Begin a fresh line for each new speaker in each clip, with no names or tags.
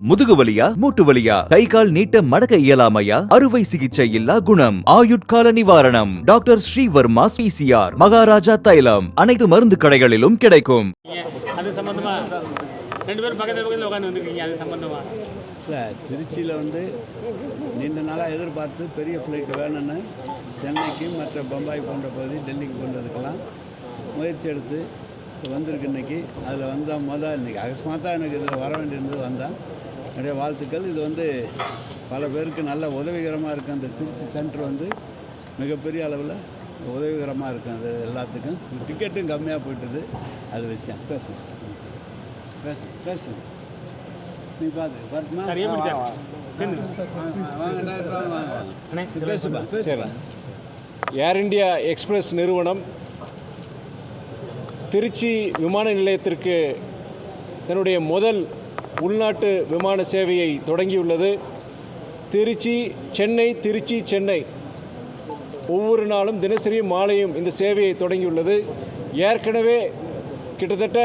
முதுகு வலியா மூட்டு வலியா கை கால் நீட்ட மடக்க இயலாமையா அறுவை சிகிச்சை இல்லா குணம் ஆயுட்கால நிவாரணம் டாக்டர் ஸ்ரீவர்மா பிசிஆர் மகாராஜா தைலம் அனைத்து மருந்து கடைகளிலும் கிடைக்கும்.
அது சம்பந்தமா ரெண்டு பேரும் பக்கத்தில் உட்காந்து வந்துருக்கீங்க. அது சம்பந்தமா
இல்லை, திருச்சியில் நீண்ட நாளாக எதிர்பார்த்து பெரிய ஃப்ளைட் வேணும்னு சென்னைக்கு மற்ற பம்பாய் போன்ற பகுதி டெல்லிக்கு போன்றதுக்கெல்லாம் முயற்சி எடுத்து வந்திருக்கு. இன்றைக்கி அதில் வந்தால் இன்றைக்கி அகஸ்மாத்தாக எனக்கு இதில் வர வேண்டியிருந்தது வந்தால் நிறைய வாழ்த்துக்கள். இது பல பேருக்கு நல்ல உதவிகரமாக இருக்குது. அந்த திருச்சி சென்டர் மிகப்பெரிய அளவில் உதவிகரமாக இருக்குது. அது எல்லாத்துக்கும் டிக்கெட்டும் கம்மியாக போயிட்டுது. அது விஷயம் பேசணும் நீ பார்த்துமா
பேசுப்பா. ஏர் இந்தியா எக்ஸ்பிரஸ் நிறுவனம் திருச்சி விமான நிலையத்திற்கு தன்னுடைய முதல் உள்நாட்டு விமான சேவையை தொடங்கியுள்ளது. திருச்சி சென்னை ஒவ்வொரு நாளும் தினசரி மாலையும் இந்த சேவையை தொடங்கியுள்ளது. ஏற்கனவே கிட்டத்தட்ட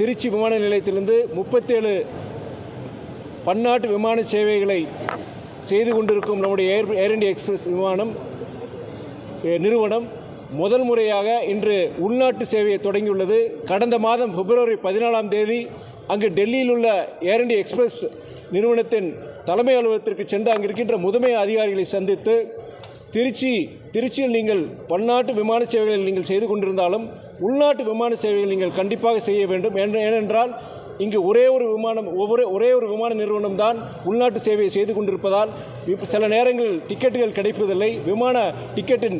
திருச்சி விமான நிலையத்திலிருந்து 37 பன்னாட்டு விமான சேவைகளை செய்து கொண்டிருக்கும் நம்முடைய ஏர் இந்தியா எக்ஸ்பிரஸ் நிறுவனம் முதல் முறையாக இன்று உள்நாட்டு சேவையை தொடங்கியுள்ளது. கடந்த மாதம் பிப்ரவரி 14ஆம் தேதி அங்கு டெல்லியில் உள்ள ஏர் இந்தியா எக்ஸ்பிரஸ் நிறுவனத்தின் தலைமை அலுவலகத்திற்கு சென்று அங்கு இருக்கின்ற முதன்மை அதிகாரிகளை சந்தித்து திருச்சியில் நீங்கள் பன்னாட்டு விமான சேவைகளை நீங்கள் செய்து கொண்டிருந்தாலும் உள்நாட்டு விமான சேவைகள் நீங்கள் கண்டிப்பாக செய்ய வேண்டும். ஏனென்றால் இங்கு ஒரே ஒரு விமான நிறுவனம் தான் உள்நாட்டு சேவையை செய்து கொண்டிருப்பதால் சில நேரங்களில் டிக்கெட்டுகள் கிடைப்பதில்லை. விமான டிக்கெட்டின்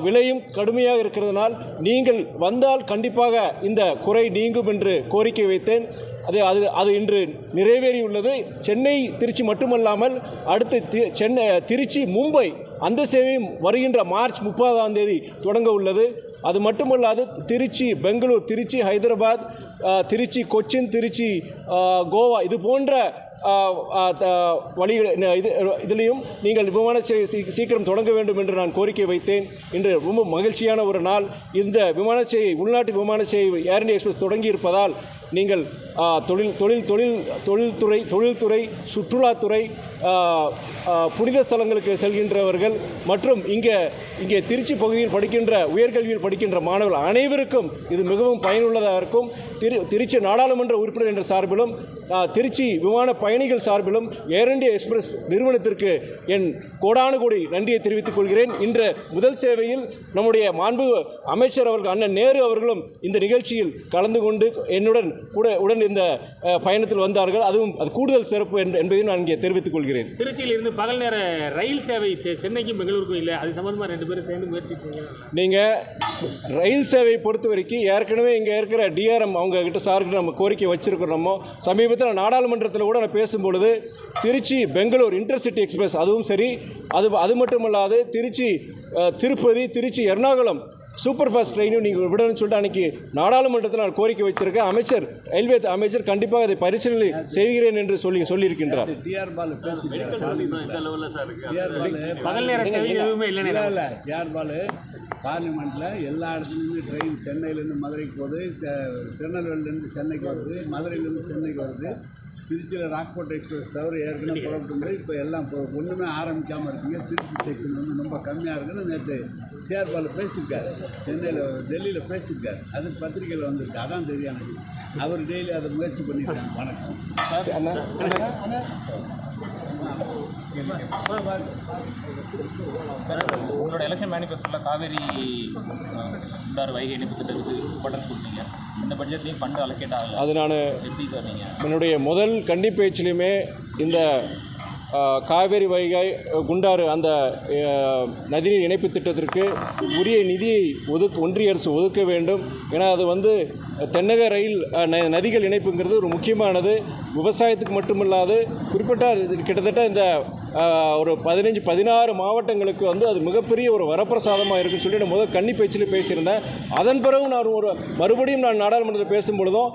விலையும் கடுமையாக இருக்கிறதுனால் நீங்கள் வந்தால் கண்டிப்பாக இந்த குறை நீங்கும் என்று கோரிக்கை வைத்தேன். அது இன்று நிறைவேறியுள்ளது. சென்னை திருச்சி மட்டுமல்லாமல் அடுத்து திருச்சி மும்பை அந்த சேவையும் வருகின்ற மார்ச் 30ஆம் தேதி தொடங்க உள்ளது. அது மட்டுமல்லாது திருச்சி பெங்களூர், திருச்சி ஹைதராபாத், திருச்சி கொச்சின், திருச்சி கோவா இது போன்ற இதிலையும் நீங்கள் விமான சேவை சீக்கிரம் தொடங்க வேண்டும் என்று நான் கோரிக்கை வைத்தேன். இன்று ரொம்ப மகிழ்ச்சியான ஒரு நாள். இந்த விமான சேவை உள்நாட்டு விமான சேவை ஏர் இந்தியா எக்ஸ்பிரஸ் தொடங்கி இருப்பதால் நீங்கள் தொழில்துறை, சுற்றுலாத்துறை, புனித ஸ்தலங்களுக்கு செல்கின்றவர்கள் மற்றும் இங்கே திருச்சி பகுதியில் படிக்கின்ற உயர்கல்வியில் படிக்கின்ற மாணவர்கள் அனைவருக்கும் இது மிகவும் பயனுள்ளதாக இருக்கும். திருச்சி நாடாளுமன்ற உறுப்பினர் என்ற சார்பிலும் திருச்சி விமான பயணிகள் சார்பிலும் ஏர் இந்தியா எக்ஸ்பிரஸ் நிறுவனத்திற்கு என் கோடானு கோடி நன்றியை தெரிவித்துக் கொள்கிறேன். இன்று முதல் சேவையில் நம்முடைய மாண்பு அமைச்சர் அவர்கள் அண்ணன் நேரு அவர்களும் இந்த நிகழ்ச்சியில் கலந்து கொண்டு என்னுடன் உடன் இந்த பயணத்தில் வந்தார்கள். அது கூடுதல் சிறப்பு என்பதையும் நான் இங்கே தெரிவித்துக் கொள்கிறேன்.
திருச்சியில் இருந்து பகல் நேர ரயில் சேவை சென்னைக்கும் பெங்களூருக்கும் இல்லை, அது சம்பந்தமாக ரெண்டு பேரும் சேர்ந்து முயற்சி செய்யலாம். நீங்கள் ரயில் சேவையை பொறுத்த வரைக்கும் ஏற்கனவே இங்கே இருக்கிற டிஆர்எம் அவங்க கிட்ட சார்கிட்ட நம்ம கோரிக்கை வச்சிருக்கிறோமோ. சமீபத்தில் நாடாளுமன்றத்தில் கூட நான் பேசும்பொழுது திருச்சி பெங்களூர் இன்டர்சிட்டி எக்ஸ்பிரஸ் அதுவும் சரி, அது மட்டுமல்லாது திருச்சி திருப்பதி, திருச்சி எர்ணாகுளம் சூப்பர் ஃபாஸ்ட் ட்ரெயினும் நீங்கள் விடணும்னு சொல்லிட்டு அன்றைக்கி நாடாளுமன்றத்தில் நான் கோரிக்கை வச்சிருக்கேன். ரயில்வே அமைச்சர் கண்டிப்பாக அதை பரிசீலனை செய்கிறேன் என்று சொல்லியிருக்கின்றார்.
பார்லிமெண்ட்டில் எல்லா இடத்துலையுமே ட்ரெயின் சென்னையிலேருந்து மதுரைக்கு போகுது, திருநெல்வேலியிலேருந்து சென்னைக்கு வருது, மதுரையிலேருந்து சென்னைக்கு வருது. திருச்சியில் ராக்போர்ட் எக்ஸ்பிரஸ் தவிர ஏற்கனவே புறப்பட்டு இப்போ எல்லாம் ஒன்றுமே ஆரம்பிக்காமல் இருக்குங்க. திருச்சி செக்ஷன் ரொம்ப கம்மியாக இருக்குன்னு நேற்று சேர்பால் பேசியிருக்காரு, டெல்லியில் பேசியிருக்காரு. அது பத்திரிகையில் வந்திருக்கு. அதான் தெரியும் எனக்கு. அவர் டெய்லி அதை முயற்சி பண்ணியிருக்காங்க. வணக்கம்.
உங்களோட எலெக்ஷன் மேனிஃபெஸ்டோவில் காவேரி வைகை இணைப்பு திட்டத்துக்கு இம்பார்ட்டன்ஸ் கொடுத்தீங்க. இந்த பட்ஜெட்லேயும் ஃபண்டு அலோகேட் ஆகலை.
அது நான்
எப்படி தரீங்க?
என்னுடைய முதல் கண்டி பேச்சிலையுமே இந்த காவேரி வைகை குண்டாறு அந்த நதிநீர் இணைப்பு திட்டத்திற்கு உரிய நிதியை ஒன்றிய அரசு ஒதுக்க வேண்டும். ஏன்னா அது தென்னக ரயில் நதிகள் இணைப்புங்கிறது ஒரு முக்கியமானது. விவசாயத்துக்கு மட்டுமில்லாது குறிப்பிட்ட கிட்டத்தட்ட இந்த ஒரு 15-16 மாவட்டங்களுக்கு வந்து அது மிகப்பெரிய ஒரு வரப்பிரசாதமாக இருக்குன்னு சொல்லி நான் முதல் கன்னி பேச்சில் பேசியிருந்தேன். அதன் பிறகு நான் மறுபடியும் நான் நாடாளுமன்றத்தில் பேசும்பொழுதும்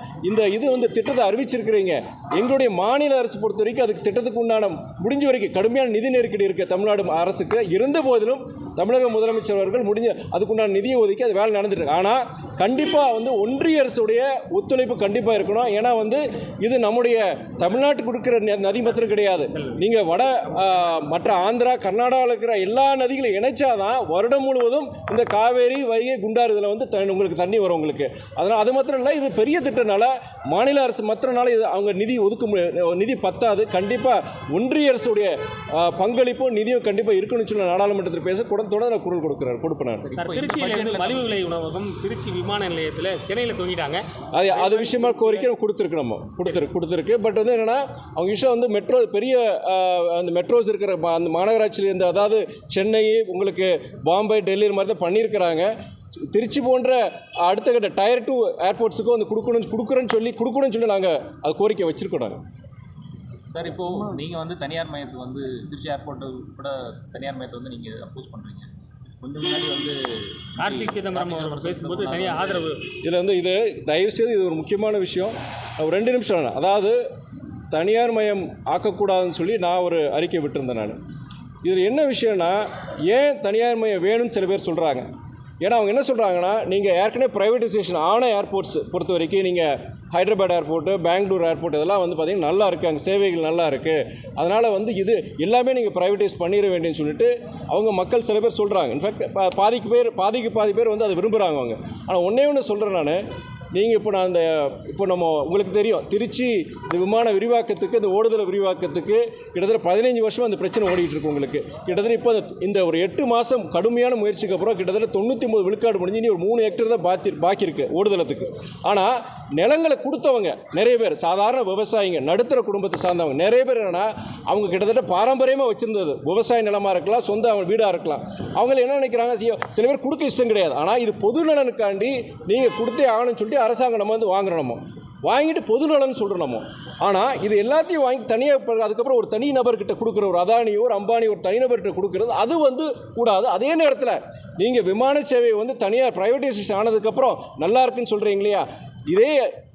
இது வந்து திட்டத்தை அறிவிச்சிருக்கிறீங்க, எங்களுடைய மாநில அரசு பொறுத்த வரைக்கும் அதுக்கு திட்டத்துக்கு உண்டான முடிஞ்ச வரைக்கும் கடுமையான நிதி நெருக்கடி இருக்குது தமிழ்நாடு அரசுக்கு. இருந்த போதிலும் தமிழக முதலமைச்சர் அவர்கள் அதுக்குண்டான நிதியை ஒதுக்கி அது வேலை நடந்துட்டு இருக்கு. ஆனால் கண்டிப்பாக வந்து ஒன்றிய அரசுடைய ஒத்துழைப்பு கண்டிப்பாக இருக்கணும். ஏன்னா வந்து இது நம்முடைய தமிழ்நாட்டுக்கு கொடுக்குற நதி மாத்திரம் கிடையாது. நீங்கள் மற்ற ஆந்திரா கர்நாடகாவில் இருக்கிற எல்லா நதிகளையும் இணைச்சாதான் வருடம் முழுவதும் இந்த காவேரி வைகை குண்டாறு இதில் வந்து உங்களுக்கு தண்ணி வரும் உங்களுக்கு. அதனால் அது மாத்திரம் இல்லை, இது பெரிய திட்டனால மாநில அரசு மாத்திரனால இது அவங்க நிதி பத்தாது. கண்டிப்பாக ஒன்றிய அரசுடைய பங்களிப்பும் நிதியும் கண்டிப்பாக இருக்குன்னு சொல்லி நாடாளுமன்றத்தில் பேச தொடர்ந்து குரல் கொடுப்பேன்.
திருச்சியிலிருந்து மலிவு விலை உணவகம் திருச்சி விமான நிலையத்தில் சென்னையில் தூங்கிட்டாங்க.
அது விஷயமா கோரிக்கை கொடுத்துருக்கு. பட் வந்து என்னென்னா அவங்க விஷயம் வந்து மெட்ரோ பெரிய அந்த மெட்ரோஸ் இருக்கிற அந்த மாநகராட்சியிலேருந்து, அதாவது சென்னை உங்களுக்கு பாம்பே டெல்லி மாதிரி தான் பண்ணியிருக்கிறாங்க. திருச்சி போன்ற அடுத்த கட்ட டயர் 2 ஏர்போர்ட்ஸுக்கும் வந்து கொடுக்குறேன்னு சொல்லி நாங்கள் அது கோரிக்கை வச்சுருக்கோம்.
சார், இப்போது நீங்கள் வந்து தனியார் மையத்துக்கு வந்து திருச்சி ஏர்போர்ட்டு கூட தனியார் மையத்தை வந்து நீங்கள் அப்போஸ் பண்ணுறீங்க. கொஞ்சம் முன்னாடி வந்து
கார்த்திக் சிதம்பரம் அவர் பேசும்போது தனியாக ஆதரவு.
இதில் வந்து தயவுசெய்து இது ஒரு முக்கியமான விஷயம். ஒரு 2 நிமிஷம், அதாவது தனியார் மயம் ஆக்கக்கூடாதுன்னு சொல்லி நான் ஒரு அறிக்கை விட்டுருந்தேன். இதில் என்ன விஷயம்னா, ஏன் தனியார் மயம் வேணும்னு சில பேர் சொல்கிறாங்க. ஏன்னா அவங்க என்ன சொல்கிறாங்கன்னா, நீங்கள் ஏற்கனவே ப்ரைவேட்டைசேஷன் ஆன ஏர்போர்ட்ஸ் பொறுத்த வரைக்கும் நீங்கள் ஹைதராபாத் ஏர்போர்ட்டு, பெங்களூர் ஏர்போர்ட் இதெல்லாம் வந்து பார்த்திங்கன்னா நல்லா இருக்குது, அங்கே சேவைகள் நல்லா இருக்குது. அதனால் வந்து இது எல்லாமே நீங்கள் ப்ரைவேட்டைஸ் பண்ணிட வேண்டியன்னு சொல்லிட்டு அவங்க மக்கள் சில பேர் சொல்கிறாங்க. இன்ஃபேக்ட் பாதி பேர் வந்து அதை விரும்புகிறாங்க அவங்க. ஆனால் ஒன்று சொல்கிறேன் நான், நீங்கள் இப்போ நம்ம உங்களுக்கு தெரியும், திருச்சி இந்த விமான விரிவாக்கத்துக்கு, இந்த ஓடுதல் விரிவாக்கத்துக்கு கிட்டத்தட்ட 15 வருஷமாக அந்த பிரச்சனை ஓடிட்டு இருக்கு. உங்களுக்கு கிட்டத்தட்ட இப்போ இந்த ஒரு 8 மாதம் கடுமையான முயற்சிக்கு அப்புறம் கிட்டத்தட்ட 99 விழுக்காடு முடிஞ்சு இனி ஒரு 3 ஹெக்டேர் தான் பாக்கி இருக்குது ஓடுதலத்துக்கு. ஆனால் நிலங்களை கொடுத்தவங்க நிறைய பேர் சாதாரண விவசாயிங்க, நடுத்தர குடும்பத்தை சார்ந்தவங்க நிறைய பேர் என்னென்னா, அவங்க கிட்டத்தட்ட பாரம்பரியமாக வச்சுருந்தது விவசாய நிலமாக இருக்கலாம், சொந்த அவங்க வீடாக இருக்கலாம். அவங்க என்ன நினைக்கிறாங்க, சில பேர் கொடுக்க இஷ்டம் கிடையாது. ஆனால் இது பொது நலனுக்காண்டி நீங்கள் கொடுத்தே ஆகணும்னு சொல்லிட்டு அரசாங்கம் நம்ம வந்து வாங்குறோமோ, வாங்கிட்டு பொது நலன்னு சொல்கிறோமோ. ஆனால் இது எல்லாத்தையும் வாங்கி தனியாக அதுக்கப்புறம் ஒரு தனி நபர்கிட்ட கொடுக்குற, ஒரு அதானியோ ஒரு அம்பானி ஒரு தனிநபர்கிட்ட கொடுக்குறது அது வந்து கூடாது. அதே நேரத்தில் நீங்கள் விமான சேவையை வந்து தனியார் ப்ரைவேட்டைசேஷன் ஆனதுக்கப்புறம் நல்லா இருக்குன்னு சொல்கிறீங்க இல்லையா, இதே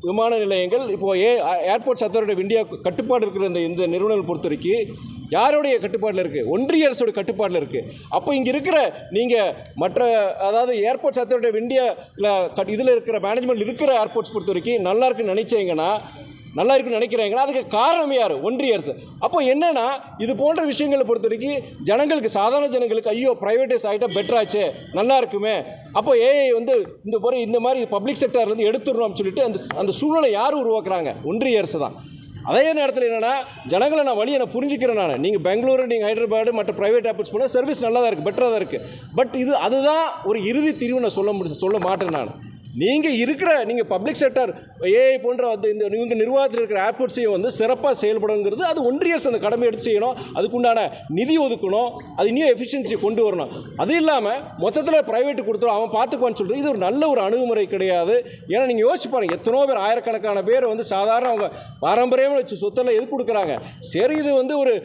விமான நிலையங்கள் இப்போது ஏர்போர்ட்ஸ் அத்தாரிட்டி ஆஃப் இந்தியா கட்டுப்பாடு இருக்கிற இந்த நிறுவனங்கள் பொறுத்த வரைக்கும் யாருடைய கட்டுப்பாட்டில் இருக்குது? ஒன்றிய அரசோட கட்டுப்பாட்டில் இருக்குது. அப்போ இங்கே இருக்கிற நீங்கள் அதாவது ஏர்போர்ட்ஸ் அத்தாரிட்டி ஆஃப் இந்தியாவில் இதில் இருக்கிற மேனேஜ்மெண்ட் இருக்கிற ஏர்போர்ட்ஸ் பொறுத்த வரைக்கும் நல்லா இருக்குன்னு நினைக்கிறீங்கன்னா அதுக்கு காரணம் யார்? ஒன்றிய அரசு. அப்போ என்னென்னா, இது போன்ற விஷயங்களை பொறுத்த வரைக்கும் ஜனங்களுக்கு, சாதாரண ஜனங்களுக்கு ஐயோ ப்ரைவேட்டைஸ் ஆகிட்டா பெட்டராச்சு, நல்லா இருக்குமே, அப்போ ஏஐ வந்து இந்த மாதிரி பப்ளிக் செக்டர்லேருந்து எடுத்துடணும்னு சொல்லிட்டு அந்த சூழ்நிலை யார் உருவாக்குறாங்க? ஒன்றிய அரசு தான். அதே நேரத்தில் என்னென்னா, ஜனங்களை நான் வழியை நான் நீங்கள் பெங்களூரு, நீங்கள் ஹைதராபாடு மற்ற ப்ரைவேட் ஏர்போர்ட்ஸ் போனால் சர்வீஸ் நல்லா தான் இருக்குது, பெட்டராக தான் இருக்குது. பட் அதுதான் ஒரு இறுதி தீர்வு நான் சொல்ல மாட்டேன் நான். நீங்கள் பப்ளிக் செக்டர் ஏஐ போன்ற இவங்க நிர்வாகத்தில் இருக்கிற ஏர்போர்ட்ஸையும் வந்து சிறப்பாக செயல்படுங்கிறது அது ஒன்றிய அரசு அந்த கடமை எடுத்து செய்யணும். அதுக்குண்டான நிதி ஒதுக்கணும், அது இன்னும் எஃபிஷியன்சியை கொண்டு வரணும். அது இல்லாமல் மொத்தத்தில் ப்ரைவேட்டு கொடுத்துரும் அவன் பார்த்துக்குவான்னு சொல்கிறது இது ஒரு நல்ல ஒரு அணுகுமுறை கிடையாது. ஏன்னா நீங்கள் யோசிச்சு பாருங்கள், எத்தனோ பேர், ஆயிரக்கணக்கான பேர் வந்து சாதாரண அவங்க பாரம்பரியமாக வச்சு சொத்தெல்லாம் எது கொடுக்குறாங்க. சரி, இது வந்து ஒரு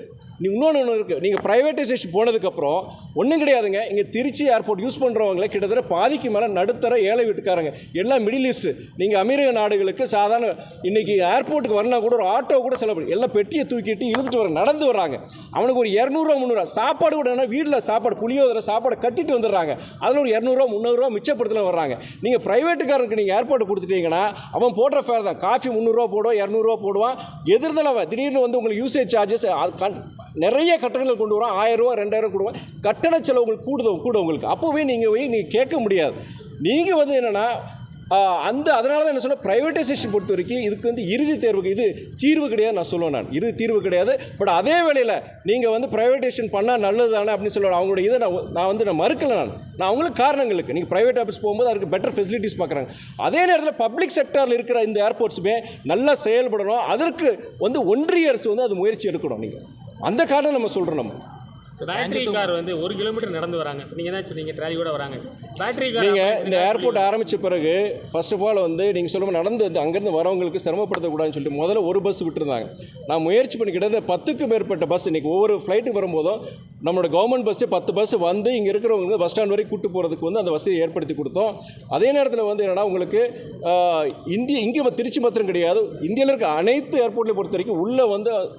இன்னொன்று இருக்குது. நீங்கள் ப்ரைவேட்டைசேஷன் போனதுக்கப்புறம் ஒன்றும் கிடையாதுங்க. இங்கே திருச்சி ஏர்போர்ட் யூஸ் பண்ணுறவங்களே கிட்டத்தட்ட பாதிக்கு மேலே நடுத்தர ஏழை வீட்டுக்காரங்க, எல்லாம் மிடில் ஈஸ்ட்டு. நீங்கள் அமெரிக்க நாடுகளுக்கு சாதாரண இன்றைக்கி ஏர்போர்ட்டுக்கு வரலாம் கூட ஒரு ஆட்டோ கூட செலவு எல்லாம் பெட்டியை தூக்கிட்டு இழுத்துட்டு நடந்து வர்றாங்க. அவனுக்கு ஒரு 200 300 சாப்பாடு கூட என்ன, வீட்டில் சாப்பாடு புளியோதரை சாப்பாடு கட்டிட்டு வந்துடுறாங்க. அதில் ஒரு 200 300 மிச்சப்படுத்தல வர்றாங்க. நீங்கள் ப்ரைவேட்டுக்காரனுக்கு நீங்கள் ஏர்போர்ட்டு கொடுத்துட்டீங்கன்னா அவன் போடுற ஃபேர் தான். காஃபி 300 போடுவான், 200 போடுவான். எதிர்தலை திடீர்னு வந்து உங்களுக்கு யூசேஜ் சார்ஜஸ் நிறைய கட்டணங்கள் கொண்டு வரோம், 1000 ரூபா 2000 கொடுவோம், கட்டண செலவுகள் கூட உங்களுக்கு. அப்போவே நீங்கள் கேட்க முடியாது. நீங்கள் வந்து என்னென்னா அதனால தான் என்ன சொல்ல, ப்ரைவேட்டைசேஷன் பொறுத்த வரைக்கும் இதுக்கு வந்து இறுதி தேர்வுக்கு இது தீர்வு கிடையாது நான் சொல்லுவேன். இறுதி தீர்வு கிடையாது. பட் அதே வேளையில் நீங்கள் வந்து ப்ரைவேட்டைசேஷன் பண்ணால் நல்லது தானே அப்படின்னு சொல்லுவேன். அவங்களோட இதை நான் மறுக்கலை. நான் அவங்களுக்கு காரணங்களுக்கு நீங்கள் ப்ரைவேட் ஆஃபீஸ் போகும்போது அதுக்கு பெட்டர் ஃபெசிலிட்டிஸ் பார்க்குறாங்க. அதே நேரத்தில் பப்ளிக் செக்டரில் இருக்கிற இந்த ஏர்போர்ட்ஸுமே நல்லா செயல்படணும். அதற்கு வந்து ஒன்றிய அரசு வந்து அது முயற்சி எடுக்கணும். நீங்கள் அந்த காரணம் நம்ம சொல்கிறோம்.
பேட்டரி கார் வந்து 1 கிலோமீட்டர் நடந்து வராங்க. நீங்கள் தான் சொன்னீங்க ட்ராலியோட வராங்க. பேட்டரி கார்
நீங்கள் இந்த ஏர்போர்ட் ஆரம்பித்த பிறகு ஃபர்ஸ்ட் ஆஃப் ஆல் வந்து நீங்கள் சொல்லும்போது நடந்து அங்கேருந்து வரவங்களுக்கு சிரமப்படுத்தக்கூடாதுன்னு சொல்லிட்டு முதல்ல ஒரு பஸ் விட்டுருந்தாங்க. நான் முயற்சி பண்ணி கிட்டத்தட்ட 10க்கு மேற்பட்ட பஸ் இன்றைக்கி ஒவ்வொரு ஃப்ளைட்டுக்கு வரும்போதும் நம்மளோட கவர்மெண்ட் பஸ்ஸே 10 பஸ் வந்து இங்கே இருக்கிறவங்க பஸ் ஸ்டாண்ட் வரைக்கும் கூட்டு போகிறதுக்கு வந்து அந்த வசதியை ஏற்படுத்தி கொடுத்தோம். அதே நேரத்தில் வந்து என்னென்னா உங்களுக்கு இங்கே திருச்சி மாத்திரம் கிடையாது, இந்தியாவில் இருக்க அனைத்து ஏர்போர்ட்லையும் பொறுத்த வரைக்கும்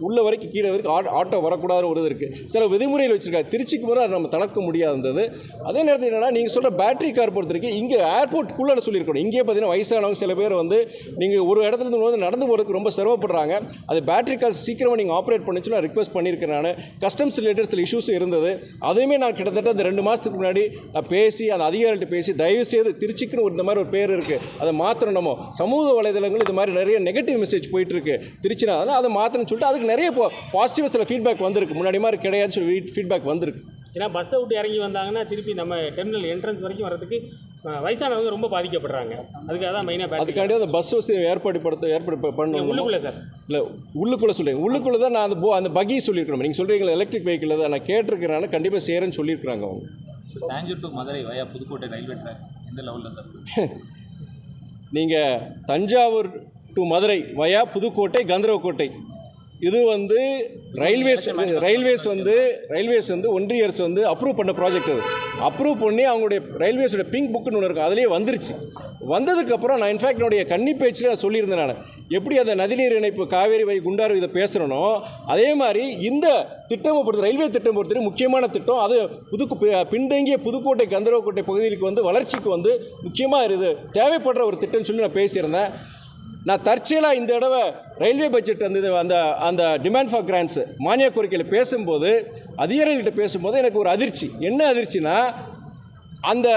உள்ள வரைக்கும் கீழே வரைக்கும் ஆட்டோ வரக்கூடாதுன்னு ஒரு இது இருக்குது. சில விதிமுறைகள் வச்சுருக்காங்க. திருச்சிக்கு போகிற அது நம்ம தளர்க்க முடியாதுன்றது. அதே நேரத்தில் என்னென்னா நீங்கள் சொல்கிற பேட்டரி கார் பொறுத்த வரைக்கும் இங்கே ஏர்போர்ட்டுக்குள்ளே சொல்லியிருக்கணும். இங்கே பார்த்தீங்கன்னா வயசானவங்க சில பேர் வந்து நீங்கள் ஒரு இடத்துலேருந்து வந்து நடந்து போகிறதுக்கு ரொம்ப சிரமப்படுறாங்க. அது பேட்டரி கார் சீக்கிரமாக நீங்கள் ஆப்ரேட் பண்ணிச்சு நான் ரிக்வஸ்ட் பண்ணியிருக்கிறேன். நான் கஸ்டம்ஸ் ரிலேட்டட் சில இஷ்யூஸ் இருந்தது. அதையுமே நான் கிட்டத்தட்ட அந்த 2 மாதத்துக்கு முன்னாடி நான் பேசி அந்த அதிகாரிகிட்ட பேசி தயவுசெய்து திருச்சிக்குன்னு இந்த மாதிரி ஒரு பேர் இருக்குது, அதை மாற்றணும். நம்ம சமூக வலைதளங்கள் இது மாதிரி நிறைய நெகட்டிவ் மெசேஜ் போயிட்டுருக்கு திருச்சினா, அதனால் அதை மாற்றணும்னு சொல்லிட்டு அதுக்கு நிறைய பாசிட்டிவாக சில ஃபீட்பேக் வந்திருக்கு. முன்னாடி மாதிரி கிடையாதுன்னு சொல்லி ஃபீட்பேக் வந்திருக்கு.
ஏன்னா பஸ்ஸை விட்டு இறங்கி வந்தாங்கன்னா திருப்பி நம்ம டெர்மினல் என்ட்ரன்ஸ் வரைக்கும் வரதுக்கு வயசானவங்க ரொம்ப பாதிக்கப்படுறாங்க. அதுக்காக தான் மெயினாக
அதுக்காண்டி அந்த பஸ் வசதி ஏற்பாடு பண்ணணும்.
உள்ளுக்குள்ளே சார்
இல்லை உள்ளுக்குள்ளே சொல்லுங்கள். உள்ளுக்குள்ளே தான் நான் அந்த பகி சொல்லியிருக்கணும். நீங்கள் சொல்கிறீங்களா எலக்ட்ரிக் வெஹிக்கிள் தான் நான் கேட்டிருக்கிறேன். கண்டிப்பாக சேரன்னு சொல்லியிருக்கிறாங்க அவங்க.
Thanjavur to Madurai via Pudukkottai railway track எந்த லெவலில் சார்?
நீங்கள் தஞ்சாவூர் டு மதுரை வயா புதுக்கோட்டை கந்தரவக்கோட்டை இது வந்து ரயில்வேஸ் வந்து ஒன்றிய அரசு வந்து அப்ரூவ் பண்ண ப்ராஜெக்ட். அது அப்ரூவ் பண்ணி அவங்களுடைய ரயில்வேஸோட பிங்க் புக்குன்னு ஒன்று இருக்கும், அதிலே வந்துருச்சு. வந்ததுக்கப்புறம் நான் இன்ஃபேக்ட் என்னுடைய கன்னி பேச்சில் நான் சொல்லியிருந்தேன். நான் எப்படி அந்த நதிநீர் இணைப்பு காவேரி வை குண்டாறு இதை பேசுகிறனோ அதே மாதிரி இந்த திட்டமை பொறுத்த ரயில்வே திட்டம் பொறுத்தவரை முக்கியமான திட்டம். அது பின்தங்கிய புதுக்கோட்டை கந்தரவக்கோட்டை பகுதிகளுக்கு வந்து வளர்ச்சிக்கு வந்து முக்கியமாக இது தேவைப்படுற ஒரு திட்டம்னு சொல்லி நான் பேசியிருந்தேன். நான் தற்செயலாக இந்த தடவை ரயில்வே பட்ஜெட் அந்த டிமாண்ட் ஃபார் கிராண்ட்ஸ் மானிய கோரிக்கையில் பேசும்போது அதிகாரிகள்கிட்ட பேசும்போது எனக்கு ஒரு அதிர்ச்சி. என்ன அதிர்ச்சினா அந்த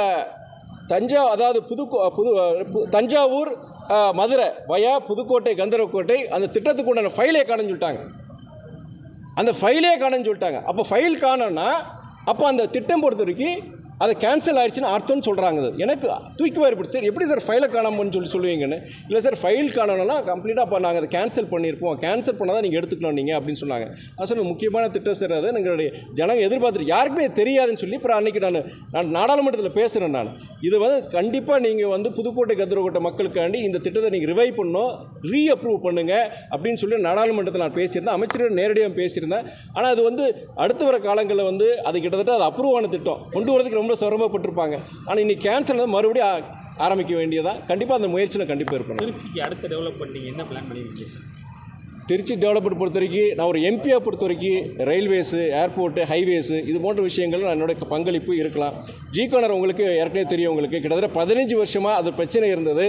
தஞ்சாவூர் மதுரை வயா புதுக்கோட்டை கந்தரவக்கோட்டை அந்த திட்டத்துக்கு உண்டான ஃபைலே காணுன்னு சொல்லிட்டாங்க. அந்த ஃபைலே காணுன்னு சொல்லிட்டாங்க. அப்போ ஃபைல் காணோன்னா அப்போ அந்த திட்டம் பொறுத்த வரைக்கும் அது கேன்சல் ஆயிடுச்சுன்னு அர்த்தம்னு சொல்கிறாங்க. எனக்கு தூக்கி வாரிப்பட்டு சார் எப்படி சார் ஃபைலை காணாமன்னு சொல்லுவீங்கன்னு. இல்லை சார் ஃபைல் காணணும்னா கம்ப்ளீட்டாக அப்போ நாங்கள் அதை கேன்சல் பண்ணியிருப்போம், கேன்சல் பண்ணால் தான் நீங்கள் எடுத்துக்கணும் நீங்கள் அப்படின்னு சொன்னாங்க. அது முக்கியமான திட்டம் சார். அது எங்களுடைய ஜனங்க எதிர்பார்த்துட்டு யாருக்குமே தெரியாதுன்னு சொல்லி அப்புறம் அன்றைக்கி நான் நாடாளுமன்றத்தில் பேசுகிறேன். நான் இது வந்து கண்டிப்பாக நீங்கள் வந்து புதுக்கோட்டை கந்தரவக்கோட்டை மக்களுக்காண்டி இந்த திட்டத்தை நீங்கள் ரிவைவ் பண்ணணும், ரீஅப்ரூவ் பண்ணுங்கள் அப்படின்னு சொல்லி நாடாளுமன்றத்தில் நான் பேசியிருந்தேன். அமைச்சர்கள் நேரடியாக பேசியிருந்தேன். ஆனால் அது வந்து அடுத்த வர காலங்களில் வந்து அது கிட்டத்தட்ட அது அப்ரூவ் ஆன திட்டம் கொண்டு வரதுக்கு ரொம்ப சிரமப்பட்டிருப்பாங்க. ஆனால் இன்னைக்கு கேன்சல் மறுபடியும் ஆரம்பிக்க வேண்டியதான். கண்டிப்பாக அந்த முயற்சியில் கண்டிப்பாக இருக்கணும்.
திருச்சிக்கு அடுத்த டெவலப்மெண்ட் என்ன பிளான் பண்ணியிருக்கீங்க?
திருச்சி டெவலப்மெண்ட் பொறுத்த வரைக்கும் நான் ஒரு எம்பியாக பொறுத்த வரைக்கும் ரயில்வேஸு ஏர்போர்ட்டு ஹைவேஸு இது போன்ற விஷயங்கள் என்னோடய பங்களிப்பு இருக்கலாம். ஜிகானர் உங்களுக்கு ஏற்கனவே தெரியும். உங்களுக்கு கிட்டத்தட்ட 15 வருஷமாக அது பிரச்சனை இருந்தது.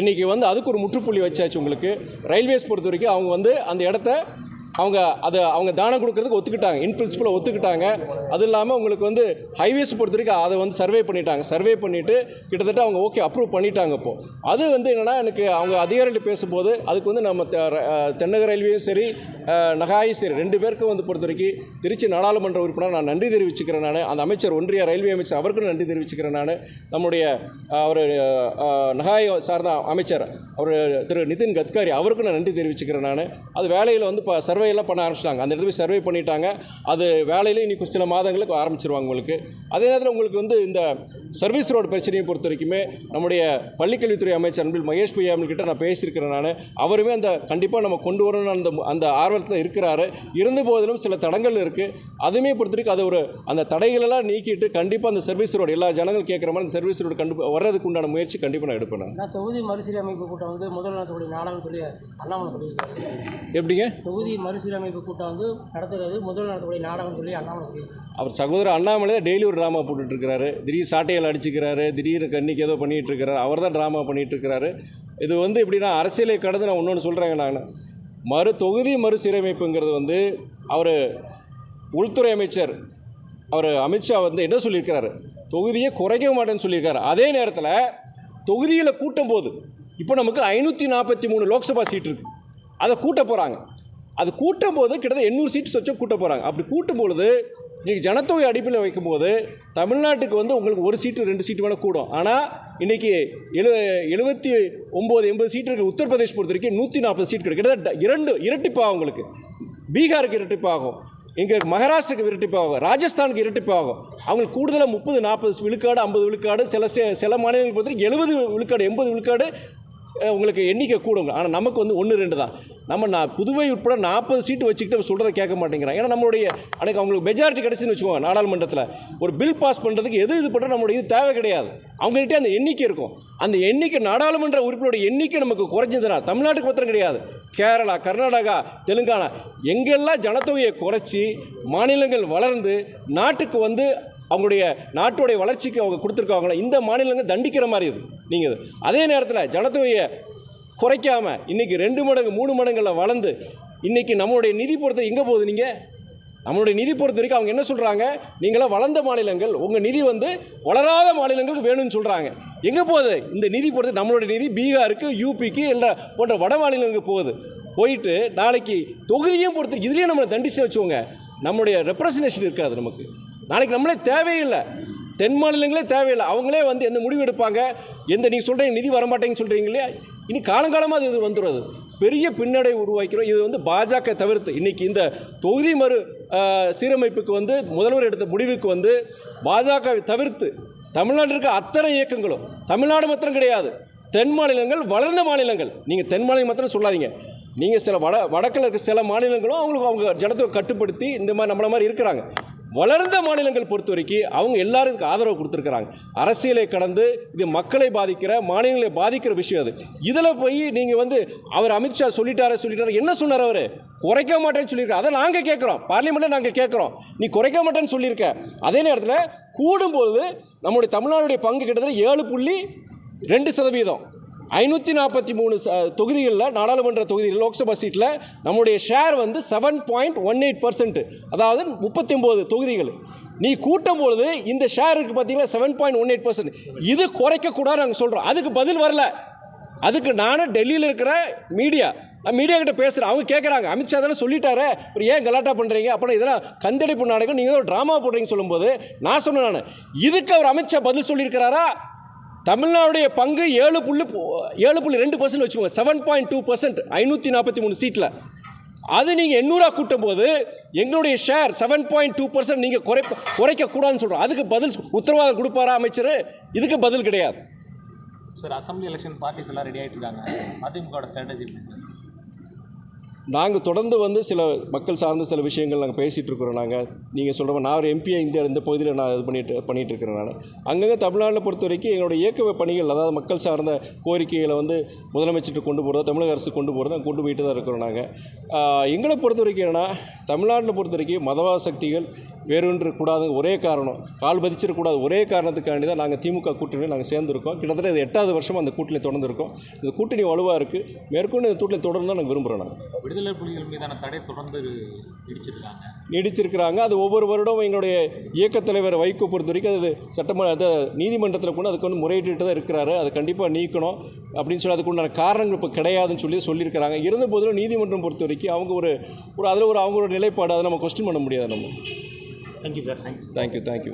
இன்றைக்கி வந்து அதுக்கு ஒரு முற்றுப்புள்ளி வச்சாச்சு. உங்களுக்கு ரயில்வேஸ் பொறுத்த வரைக்கும் அவங்க வந்து அந்த இடத்த அவங்க தானம் கொடுக்கறதுக்கு ஒத்துக்கிட்டாங்க, இன் பிரின்சிபல் ஒத்துக்கிட்டாங்க. அது இல்லாமல் உங்களுக்கு வந்து ஹைவேஸ் பொறுத்த வரைக்கும் அதை வந்து சர்வே பண்ணிவிட்டு கிட்டத்தட்ட அவங்க ஓகே அப்ரூவ் பண்ணிட்டாங்க. இப்போது அது வந்து என்னென்னா எனக்கு அவங்க அதிகாரிகள் பேசும்போது அதுக்கு வந்து நம்ம தென்னக ரயில்வேயும் சரி நகாயும் சரி 2 பேருக்கும் வந்து பொறுத்த வரைக்கும் திருச்சி நாடாளுமன்ற உறுப்பினர் நான் நன்றி தெரிவிச்சுக்கிறேன். நான் அந்த அமைச்சர் ஒன்றிய ரயில்வே அமைச்சர் அவருக்கும் நன்றி தெரிவிச்சுக்கிறேன். நான் நம்முடைய அவர் நகாய் சார்ந்த அமைச்சர் அவர் திரு நிதின் கட்கரி அவருக்கும் நான் நன்றி தெரிவிச்சுக்கிறேன். நான் அது வேலையில் வந்து இப்போ சர்வேயெல்லாம் பண்ண ஆரம்பிச்சிட்டாங்க. அந்த இடத்துல சர்வே பண்ணிட்டாங்க. அது வேலையில் இன்னைக்கு சில மாதங்களுக்கு ஆரம்பிச்சிருவாங்க உங்களுக்கு. அதே நேரத்தில் உங்களுக்கு வந்து இந்த சர்வீஸ் ரோடு பிரச்சனையை பொறுத்த வரைக்குமே நம்முடைய பள்ளிக்கல்வித்துறை அமைச்சர் அன்பில் மகேஷ் பொய்யாமல்கிட்ட நான் பேசியிருக்கிறேன். நான் அவருமே அந்த கண்டிப்பாக நம்ம கொண்டு வரணும்னு அந்த ஆர்வத்தில் இருக்கிறாரு. இருந்த போதிலும் சில தடங்கள் இருக்குது. அதுவுமே பொறுத்த வரைக்கும் அது அந்த தடைகளெல்லாம் நீக்கிட்டு கண்டிப்பாக அந்த சர்வீஸ் ரோடு எல்லா ஜனங்கள் கேட்குற மாதிரி அந்த சர்வீஸ் ரோடு வர்றதுக்கு உண்டான முயற்சி கண்டிப்பாக நான் எடுப்பேன்.
நான் தொகுதி மறுசீரமைப்பு கூட்டம் வந்து முதல் நடத்தக்கூடிய நாடகம் சொல்லி அண்ணாமலை சொல்லியிருக்காரு.
எப்படிங்க
தொகுதி மறுசீரமைப்பு கூட்டம் வந்து நடத்துறது முதல் நடத்தக்கூடிய நாடகம் சொல்லி அண்ணாமலை சொல்லியிருக்காரு.
அவர் சகோதரர் அண்ணாமலை டெய்லி ஒரு ட்ராமா போட்டுட்ருக்கிறாரு. திடீர் சாட்டையில் அடிச்சுக்கிறாரு, திடீர்னு கண்ணிக்கு ஏதோ பண்ணிகிட்ருக்கிறாரு. அவர் தான் ட்ராமா பண்ணிகிட்ருக்கிறாரு. இது வந்து எப்படின்னா அரசியலை கடந்து நான் இன்னொன்று சொல்கிறேங்க. நான் தொகுதி மறுசீரமைப்புங்கிறது வந்து அவர் உள்துறை அமைச்சர் அவர் அமித்ஷா வந்து என்ன சொல்லியிருக்கிறாரு, தொகுதியை குறைக்க மாட்டேன்னு சொல்லியிருக்காரு. அதே நேரத்தில் தொகுதியில் கூட்டும் போது இப்போ நமக்கு 543 லோக்சபா சீட் இருக்குது. அதை கூட்ட போகிறாங்க. அது கூட்டும் போது கிட்டத்தட்ட 800 சீட்ஸ் வச்சு கூட்ட போகிறாங்க. அப்படி கூட்டும் பொழுது இன்றைக்கி ஜனத்தொகை அடிப்படையில் வைக்கும்போது தமிழ்நாட்டுக்கு வந்து உங்களுக்கு 1 சீட்டு 2 சீட்டு வேணால் கூடும். ஆனால் இன்றைக்கி 79-80 சீட் இருக்குது. உத்தரப்பிரதேஷ் பொறுத்த வரைக்கும் 140 சீட் கிடைக்கும். கிட்டத்தட்ட இரட்டிப்பாகும். உங்களுக்கு பீகாருக்கு இரட்டிப்பாகும். இங்கே மகாராஷ்டிராவுக்கு இரட்டிப்பாகும், ராஜஸ்தானுக்கு இரட்டிப்பாகும். அவங்களுக்கு கூடுதலாக 30-40 விழுக்காடு 50 விழுக்காடு, சில மாநிலங்களுக்கு பொறுத்தவரைக்கும் 70 விழுக்காடு 80 விழுக்காடு உங்களுக்கு எண்ணிக்கை கூடுங்க. ஆனால் நமக்கு வந்து 1-2 தான். நம்ம புதுவை உட்பட 40 சீட்டு வச்சுக்கிட்டு சொல்கிறத கேட்க மாட்டேங்கிறாங்க. ஏன்னா நம்மளுடைய அன்றைக்கு அவங்களுக்கு மெஜாரிட்டி கிடச்சின்னு வச்சுக்கோங்க, நாடாளுமன்றத்தில் ஒரு பில் பாஸ் பண்ணுறதுக்கு இது பண்ணுறது நம்மளுடைய இது தேவை கிடையாது. அவங்ககிட்டே அந்த எண்ணிக்கை இருக்கும். அந்த எண்ணிக்கை நாடாளுமன்ற உறுப்பினருடைய எண்ணிக்கை நமக்கு குறைஞ்சதுனா தமிழ்நாட்டுக்கு மாத்திரம் கிடையாது, கேரளா, கர்நாடகா, தெலுங்கானா எங்கெல்லாம் ஜனத்தொகையை குறைச்சி மாநிலங்கள் வளர்ந்து நாட்டுக்கு வந்து அவங்களுடைய நாட்டுடைய வளர்ச்சிக்கு அவங்க கொடுத்துருக்காங்களோ இந்த மாநிலங்கள் தண்டிக்கிற மாதிரி இது நீங்கள். அதே நேரத்தில் ஜனத்தொகையை குறைக்காமல் இன்றைக்கி 2 மடங்கு 3 மடங்கில் வளர்ந்து இன்றைக்கி நம்மளுடைய நிதி பொறுத்த எங்கே போகுது? நீங்கள் நம்மளுடைய நிதி பொறுத்த வரைக்கும் அவங்க என்ன சொல்கிறாங்க, நீங்களாம் வளர்ந்த மாநிலங்கள், உங்கள் நிதி வந்து வளராத மாநிலங்களுக்கு வேணும்னு சொல்கிறாங்க. எங்கே போகுது இந்த நிதி பொறுத்து? நம்மளுடைய நிதி பீகாருக்கு, யூபிக்கு இல்லை போன்ற வட மாநிலங்களுக்கு போகுது. போயிட்டு நாளைக்கு தொகுதியும் பொறுத்து இதுலேயும் நம்மளை தண்டிச்சு வச்சுக்கோங்க, நம்மளுடைய ரெப்ரசன்டேஷன் இருக்காது நமக்கு. நாளைக்கு நம்மளே தேவையில்லை, தென் மாநிலங்களே தேவையில்லை. அவங்களே வந்து எந்த முடிவு எடுப்பாங்க, நீங்கள் சொல்கிறீங்க நிதி வரமாட்டேங்கன்னு சொல்கிறீங்க இல்லையா, இனி காலங்காலமாக இது வந்துடுறது பெரிய பின்னடை உருவாக்கிறோம். இது வந்து பாஜக தவிர்த்து இன்றைக்கி இந்த தொகுதி சீரமைப்புக்கு வந்து முதல்வர் எடுத்த முடிவுக்கு வந்து பாஜகவை தவிர்த்து தமிழ்நாட்டில் இருக்க அத்தனை இயக்கங்களும், தமிழ்நாடு மாத்திரம் கிடையாது, தென் மாநிலங்கள் வளர்ந்த மாநிலங்கள், நீங்கள் தென் மாநிலம் மாத்திரம் சொல்லாதீங்க, நீங்கள் சில வடக்கில் இருக்க சில மாநிலங்களும் அவங்க ஜனத்தை கட்டுப்படுத்தி இந்த மாதிரி நம்மள மாதிரி இருக்கிறாங்க. வளர்ந்த மாநிலங்கள் பொறுத்த வரைக்கும் அவங்க எல்லாருக்கும் ஆதரவு கொடுத்துருக்குறாங்க. அரசியலை கடந்து இது மக்களை பாதிக்கிற, மாநிலங்களை பாதிக்கிற விஷயம் அது. இதில் போய் நீங்கள் வந்து அவர் அமித்ஷா சொல்லிட்டாரு என்ன சொன்னார்? அவர் குறைக்க மாட்டேன்னு சொல்லியிருக்காரு. அதை நாங்கள் கேட்குறோம், பார்லிமெண்ட்டில் நாங்கள் கேட்குறோம், நீ குறைக்க மாட்டேன்னு சொல்லியிருக்க. அதே நேரத்தில் கூடும்போது நம்முடைய தமிழ்நாடுடைய பங்கு கிட்டத்தட்ட 7.2%. 543 தொகுதிகளில், நாடாளுமன்ற தொகுதியில், லோக்சபா சீட்டில் நம்முடைய ஷேர் வந்து 7.18%. அதாவது 39 தொகுதிகள். நீ கூட்டும் பொழுது இந்த ஷேர் இருக்குது பார்த்தீங்களா 7.18%. இது குறைக்கக்கூடாது நாங்கள் சொல்கிறோம். அதுக்கு பதில் வரல. அதுக்கு நானும் டெல்லியில் இருக்கிற மீடியா கிட்ட பேசுகிறேன். அவங்க கேட்குறாங்க, அமித்ஷா தானே சொல்லிட்டாரு, அப்புறம் ஏன் கலாட்டா பண்ணுறீங்க, அப்புறம் இதெல்லாம் கந்தடிப்பு நாடகம், நீங்கள் ஒரு ட்ராமா போடுறீங்கன்னு சொல்லும்போது நான் சொன்னேன், இதுக்கு அவர் அமித்ஷா பதில் சொல்லியிருக்கிறாரா? தமிழ்நாடுடைய பங்கு 7.2% வச்சுக்கோங்க, 7.2%, 543 சீட்டில். அது நீங்கள் 800 கூட்டும் போது எங்களுடைய ஷேர் 7.2% நீங்கள் குறைக்கக்கூடாதுன்னு சொல்கிறோம். அதுக்கு பதில் உத்தரவாதம் கொடுப்பாரா அமைச்சர்? இதுக்கு பதில் கிடையாது.
சார், அசம்பிளி எலெக்ஷன் பார்ட்டிஸ் எல்லாம் ரெடி ஆகிட்டு இருக்காங்க, அதிமுக ஸ்ட்ராட்டஜி?
நாங்கள் தொடர்ந்து வந்து சில மக்கள் சார்ந்த சில விஷயங்கள் நாங்கள் பேசிகிட்டு இருக்கிறோம். நீங்கள் சொல்கிற நான் ஒரு எம்பியாக இந்த பகுதியில் நான் இது பண்ணிகிட்டு இருக்கிறேன். நான் அங்கங்கே தமிழ்நாட்டில் பொறுத்த வரைக்கும் எங்களுடைய இயக்க பணிகள், அதாவது மக்கள் சார்ந்த கோரிக்கைகளை வந்து முதலமைச்சர்கிட்ட கொண்டு போகிறதோ தமிழக அரசு கொண்டு போகிறதோ நாங்கள் கொண்டு போயிட்டு தான் இருக்கிறோம். எங்களை பொறுத்த வரைக்கும் என்னென்னா, தமிழ்நாட்டில் பொறுத்த வரைக்கும் மதவாத சக்திகள் வேறொன்று கூடாது ஒரே காரணம், கால் பதிச்சிடக்கூடாது ஒரே காரணத்துக்காண்டி தான் நாங்கள் திமுக கூட்டணியில் நாங்கள் சேர்ந்துருக்கோம். கிட்டத்தட்ட இது 8வது வருஷம் அந்த கூட்டணி தொடர்ந்து இருக்கோம். இந்த கூட்டணி வலுவாக இருக்குது. மேற்கொண்டு இந்த கூட்டணி தொடர்ந்து தான் நாங்கள் விரும்புகிறோம்.
விடுதலை புலிகள் மீதான தடை தொடர்ந்து
நீடிச்சிருக்கிறாங்க. அது ஒவ்வொரு வருடம் எங்களுடைய இயக்கத் தலைவர் வைகோ பொறுத்த வரைக்கும் அது நீதிமன்றத்தில் கூட அதுக்கு வந்து முறையிட்டு தான் இருக்கிறாரு. அது கண்டிப்பாக நீக்கணும் அப்படின்னு சொல்லி அதுக்குண்டான காரணங்கள் இப்போ கிடையாதுன்னு சொல்லியிருக்கிறாங்க. இருந்த போதிலும் நீதிமன்றம் பொறுத்த வரைக்கும் அவங்க அதில் அவங்களோட நிலைப்பாடு, அதை நம்ம கொஸ்டின் பண்ண முடியாது. நம்ம
தேங்க்யூ சார்.
தேங்க்யூ.